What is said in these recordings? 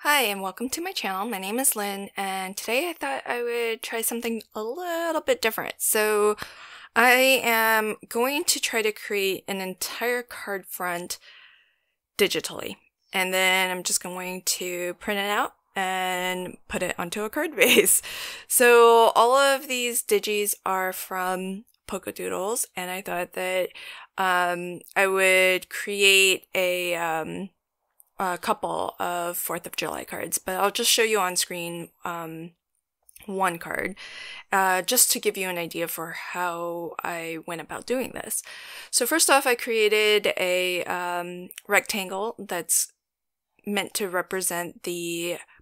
Hi and welcome to my channel. My name is Lynn and today I thought I would try something a little bit different. So I am going to try to create an entire card front digitally, and then I'm just going to print it out and put it onto a card base. So all of these digis are from Doodles, and I thought that I would create a couple of 4th of July cards, but I'll just show you on screen one card just to give you an idea for how I went about doing this. So first off, I created a rectangle that's meant to represent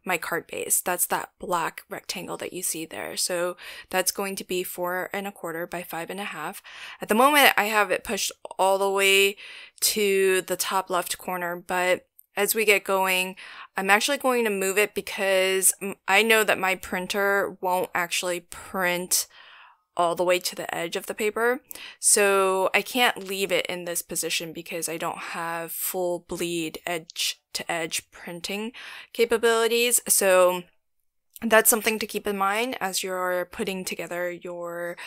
my card base. That's that black rectangle that you see there. So that's going to be 4 1/4 by 5 1/2. At the moment, I have it pushed all the way to the top left corner, but as we get going, I'm actually going to move it because I know that my printer won't actually print all the way to the edge of the paper. So I can't leave it in this position because I don't have full bleed edge to edge printing capabilities. So that's something to keep in mind as you're putting together your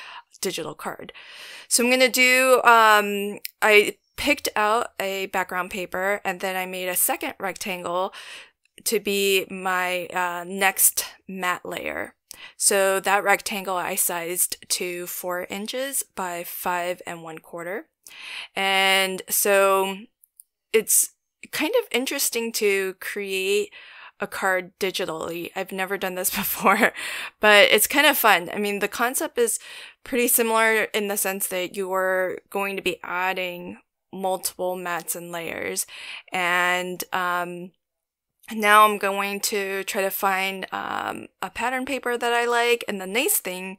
digital card. So I'm going to do, I picked out a background paper and then I made a second rectangle to be my next matte layer. So that rectangle I sized to 4 inches by 5 1/4. And so it's kind of interesting to create a card digitally. I've never done this before, but it's kind of fun. I mean, the concept is pretty similar in the sense that you're going to be adding multiple mats and layers, and now I'm going to try to find a pattern paper that I like. And the nice thing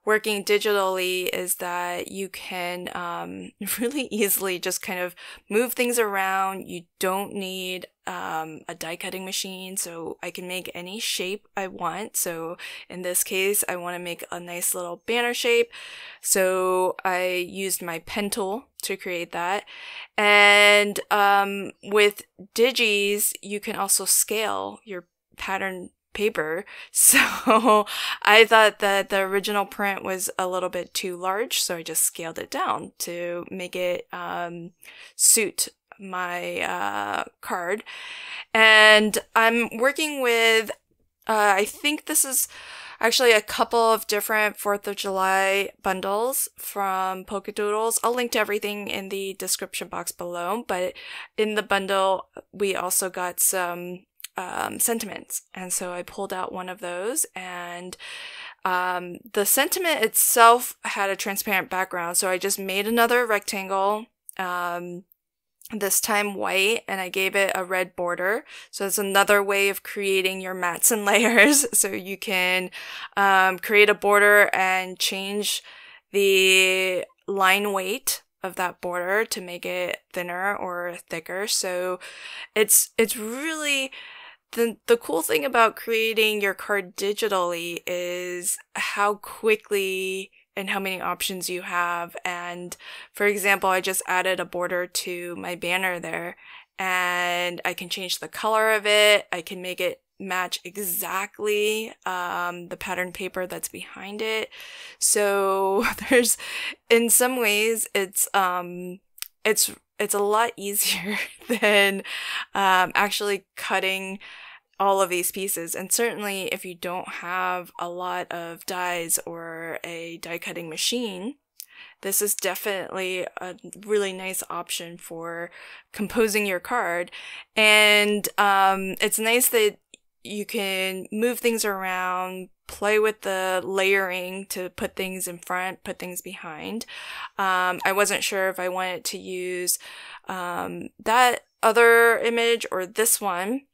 working digitally is that you can really easily just kind of move things around. You don't need a die cutting machine, so I can make any shape I want. So in this case, I want to make a nice little banner shape. So I used my pen tool to create that. And with digis, you can also scale your pattern paper. So I thought that the original print was a little bit too large, so I just scaled it down to make it suit my card. And I'm working with I think this is actually a couple of different 4th of July bundles from Doodles. I'll link to everything in the description box below, but in the bundle we also got some sentiments, and so I pulled out one of those, and the sentiment itself had a transparent background, so I just made another rectangle, this time white, and I gave it a red border. So it's another way of creating your mats and layers. So you can create a border and change the line weight of that border to make it thinner or thicker. So it's really the cool thing about creating your card digitally is how quickly and how many options you have. And for example, I just added a border to my banner there, and I can change the color of it. I can make it match exactly the pattern paper that's behind it. So there's, in some ways, it's a lot easier than actually cutting all of these pieces. And certainly if you don't have a lot of dies or a die cutting machine, this is definitely a really nice option for composing your card. And it's nice that you can move things around, play with the layering to put things in front, put things behind. I wasn't sure if I wanted to use that other image or this one.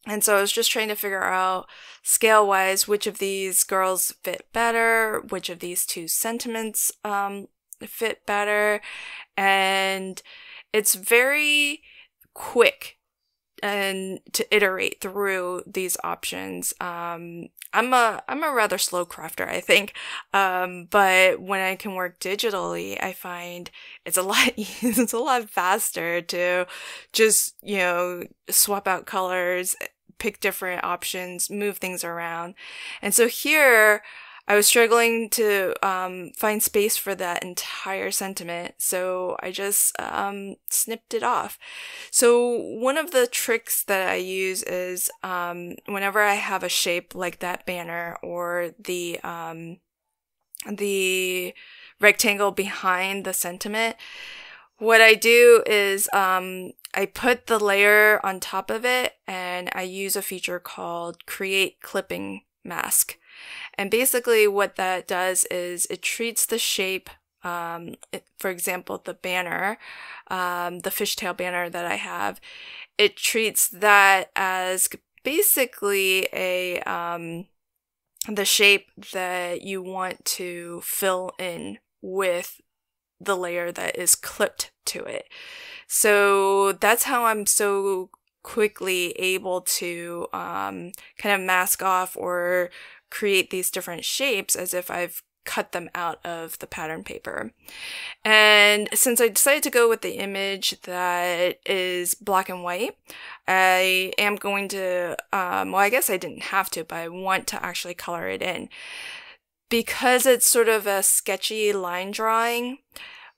And so I was just trying to figure out scale-wise which of these girls fit better, which of these two sentiments fit better. And it's very quick and to iterate through these options. I'm a rather slow crafter, I think. But when I can work digitally, I find it's a lot it's a lot faster to just, swap out colors, pick different options, move things around. And so here, I was struggling to find space for that entire sentiment, so I just snipped it off. So one of the tricks that I use is whenever I have a shape like that banner or the rectangle behind the sentiment, what I do is I put the layer on top of it, and I use a feature called Create Clipping Mask. And basically what that does is it treats the shape, for example, the banner, the fishtail banner that I have, it treats that as basically the shape that you want to fill in with the layer that is clipped to it. So that's how I'm so quickly able to kind of mask off or create these different shapes as if I've cut them out of the pattern paper. And since I decided to go with the image that is black and white, I am going to, well, I guess I didn't have to, but I want to actually color it in. Because it's sort of a sketchy line drawing,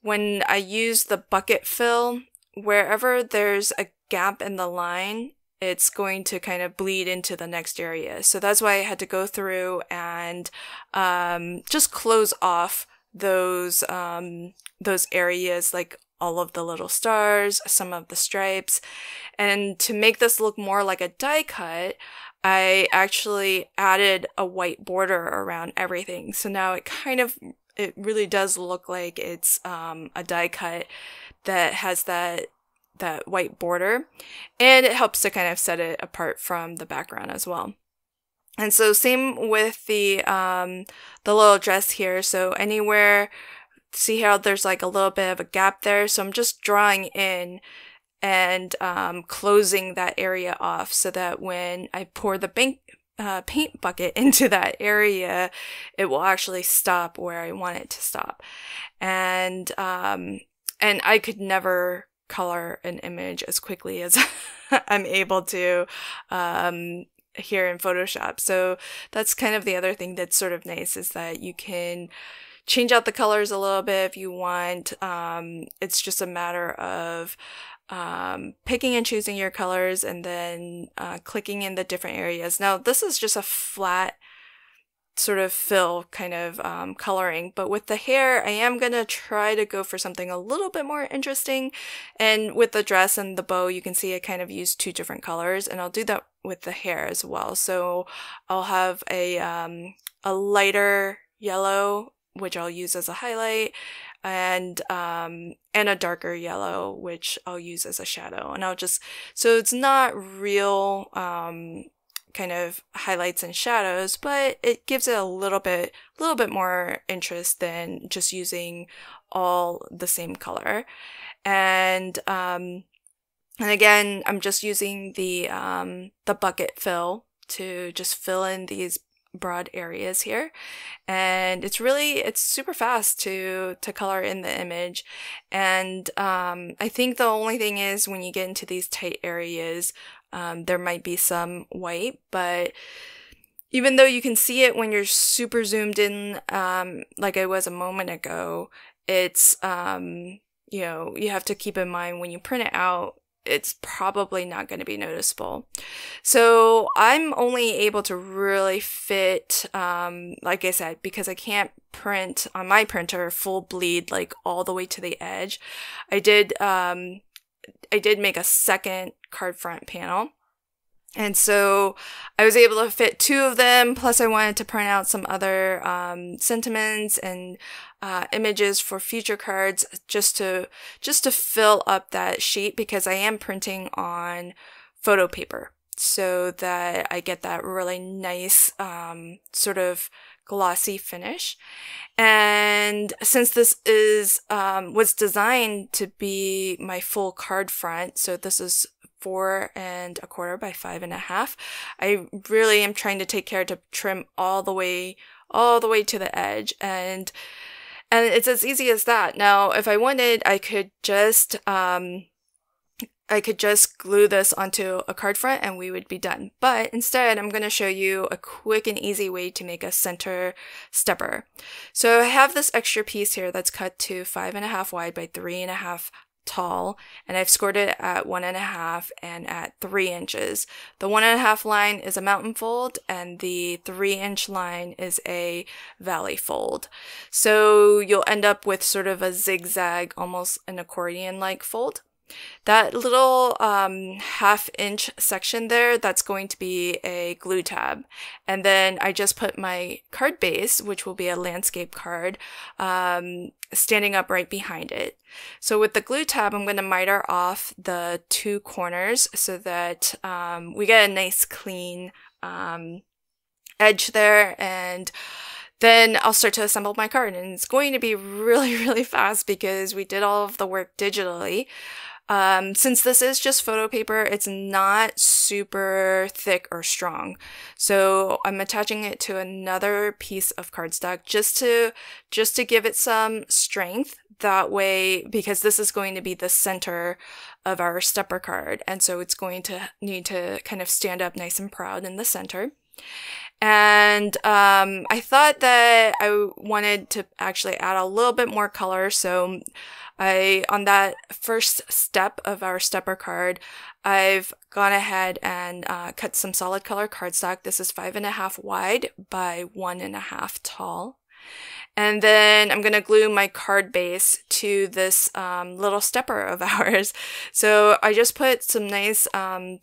when I use the bucket fill, wherever there's a gap in the line, it's going to kind of bleed into the next area. So that's why I had to go through and just close off those areas, like all of the little stars, some of the stripes. And to make this look more like a die cut, I actually added a white border around everything. So now it really does look like it's a die cut that has that white border, and it helps to kind of set it apart from the background as well. And so same with the little dress here. So anywhere, see how there's like a little bit of a gap there? So I'm just drawing in and closing that area off so that when I pour the paint bucket into that area, it will actually stop where I want it to stop. And I could never color an image as quickly as I'm able to here in Photoshop. So that's kind of the other thing that's sort of nice, is that you can change out the colors a little bit if you want. It's just a matter of picking and choosing your colors and then clicking in the different areas. Now this is just a flat sort of fill kind of coloring, but with the hair I am gonna try to go for something a little bit more interesting. And with the dress and the bow, you can see I kind of use two different colors, and I'll do that with the hair as well. So I'll have a lighter yellow, which I'll use as a highlight, and a darker yellow, which I'll use as a shadow. And so it's not real kind of highlights and shadows, but it gives it a little bit more interest than just using all the same color. And again, I'm just using the bucket fill to just fill in these broad areas here. And it's super fast to color in the image. And I think the only thing is when you get into these tight areas, there might be some white, but even though you can see it when you're super zoomed in, like I was a moment ago, it's, you have to keep in mind when you print it out, it's probably not going to be noticeable. So I'm only able to really fit, like I said, because I can't print on my printer full bleed, like all the way to the edge. I did make a second card front panel. And so I was able to fit two of them, plus I wanted to print out some other sentiments and images for future cards just to fill up that sheet, because I am printing on photo paper so that I get that really nice sort of glossy finish. And since this was designed to be my full card front, so this is 4 1/4 by 5 1/2. I really am trying to take care to trim all the way to the edge, and it's as easy as that. Now, if I wanted, I could just I could just glue this onto a card front and we would be done. But instead, I'm going to show you a quick and easy way to make a center stepper. So I have this extra piece here that's cut to 5.5 wide by 3.5 tall, and I've scored it at 1.5 and at 3 inches. The 1.5 line is a mountain fold and the 3-inch line is a valley fold. So you'll end up with sort of a zigzag, almost an accordion-like fold. That little 1/2 inch section there, that's going to be a glue tab. And then I just put my card base, which will be a landscape card, standing up right behind it. So with the glue tab, I'm going to miter off the 2 corners so that we get a nice clean edge there, and then I'll start to assemble my card. And it's going to be really, really fast because we did all of the work digitally. Since this is just photo paper, it's not super thick or strong. So I'm attaching it to another piece of cardstock just to give it some strength. That way, because this is going to be the center of our stepper card, and so it's going to need to kind of stand up nice and proud in the center. And I thought that I wanted to actually add a little bit more color, so on that first step of our stepper card, I've gone ahead and cut some solid color cardstock. This is 5.5 wide by 1.5 tall. And then I'm going to glue my card base to this little stepper of ours. So I just put some nice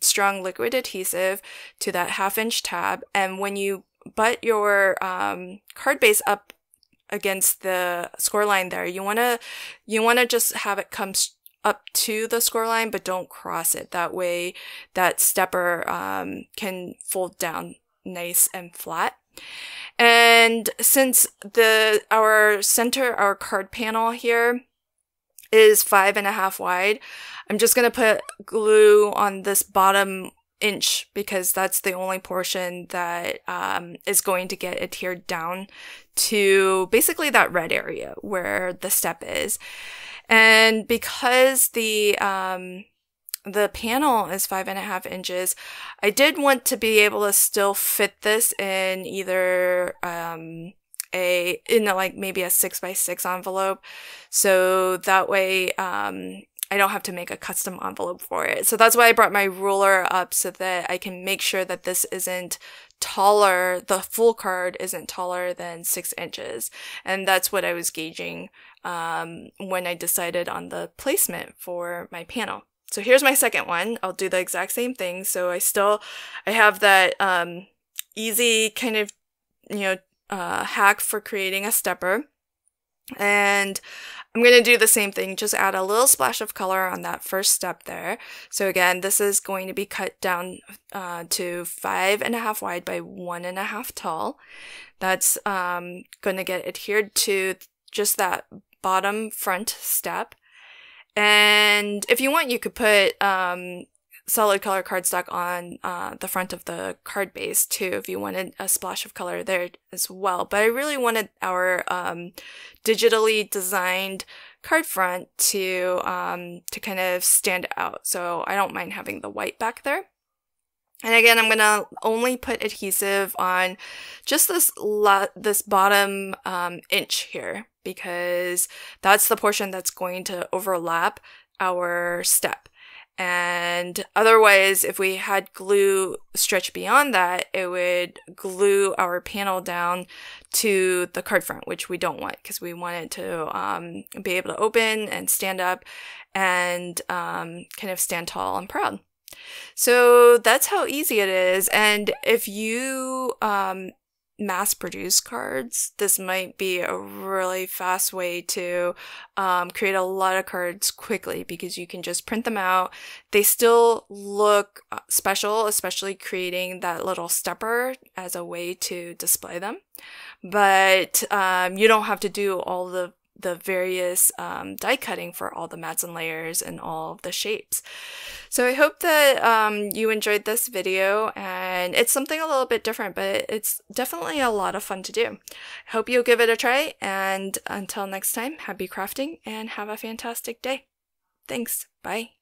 strong liquid adhesive to that 1/2 inch tab. And when you butt your card base up against the score line there, you want to just have it come up to the score line, but don't cross it. That way that stepper can fold down nice and flat. And since our card panel here is 5.5 wide, I'm just going to put glue on this bottom inch because that's the only portion that is going to get adhered down to basically that red area where the step is. And because the panel is 5.5 inches, I did want to be able to still fit this in either like maybe a 6x6 envelope, so that way I don't have to make a custom envelope for it. So that's why I brought my ruler up so that I can make sure that this isn't taller, the full card isn't taller than 6 inches. And that's what I was gauging when I decided on the placement for my panel. So here's my second one. I'll do the exact same thing. So I have that easy kind of, hack for creating a stepper. And I'm going to do the same thing, just add a little splash of color on that first step there. So again, this is going to be cut down to 5.5 wide by 1.5 tall. That's going to get adhered to just that bottom front step. And if you want, you could put solid color cardstock on the front of the card base too, if you wanted a splash of color there as well. But I really wanted our digitally designed card front to kind of stand out. So I don't mind having the white back there. And again, I'm going to only put adhesive on just this bottom inch here, because that's the portion that's going to overlap our step. And otherwise, if we had glue stretched beyond that, it would glue our panel down to the card front, which we don't want, because we want it to be able to open and stand up and kind of stand tall and proud. So that's how easy it is. And if you mass produce cards, this might be a really fast way to create a lot of cards quickly, because you can just print them out. They still look special, especially creating that little stepper as a way to display them. But you don't have to do all the various die cutting for all the mats and layers and all the shapes. So I hope that you enjoyed this video, and it's something a little bit different, but it's definitely a lot of fun to do. I hope you'll give it a try, and until next time, happy crafting and have a fantastic day. Thanks. Bye.